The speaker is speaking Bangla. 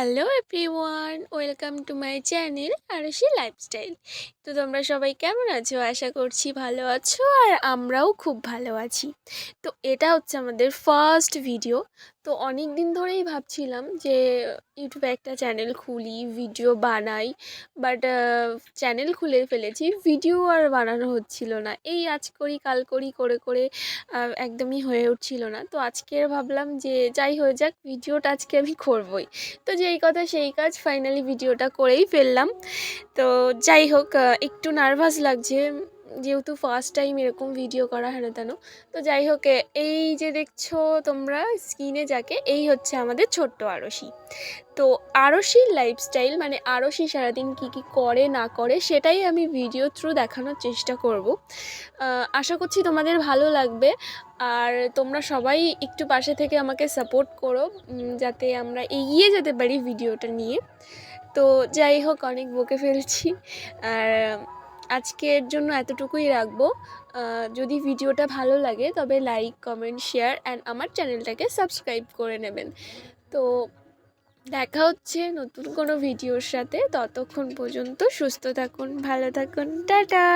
Hello everyone, welcome to my channel Arshi lifestyle. তো তোমরা সবাই কেমন আছো? আশা করছি ভালো আছো, আর আমরাও খুব ভালো আছি। তো এটা হচ্ছে আমাদের ফার্স্ট ভিডিও। তো অনেক দিন ধরেই ভাবছিলাম যে ইউটিউবে একটা চ্যানেল খুলি, ভিডিও বানাই, বাট চ্যানেল খুলে ফেলেছি, ভিডিও আর বানানো হচ্ছিল না। এই আজ করি কাল করি করে করে একদমই হয়ে উঠছিল না। তো আজকে ভাবলাম যে যাই হয়ে যাক, ভিডিওটা আজকে আমি করবই। তো যেই কথা সেই কাজ, ফাইনালি ভিডিওটা করেই ফেললাম। তো যাই হোক, একটু নার্ভাস লাগছে, যেহেতু ফার্স্ট টাইম এরকম ভিডিও করা হেন তেন। তো যাই হোক, এই যে দেখছো তোমরা স্ক্রিনে যাকে, এই হচ্ছে আমাদের ছোট্ট আরশি। তো আরশির লাইফস্টাইল মানে আরশি সারাদিন কী কী করে না করে সেটাই আমি ভিডিও থ্রু দেখানোর চেষ্টা করব। আশা করছি তোমাদের ভালো লাগবে, আর তোমরা সবাই একটু পাশে থেকে আমাকে সাপোর্ট করো, যাতে আমরা এগিয়ে যেতে পারি ভিডিওটা নিয়ে। তো যাই হোক, অনেক বকে ফেলছি, আর আজকের জন্য এতটুকুই রাখবো। যদি ভিডিওটা ভালো লাগে তবে লাইক, কমেন্ট, শেয়ার অ্যান্ড আমার চ্যানেলটাকে সাবস্ক্রাইব করে নেবেন। তো দেখা হচ্ছে নতুন কোনো ভিডিওর সাথে, ততক্ষণ পর্যন্ত সুস্থ থাকুন, ভালো থাকুন, টাটা।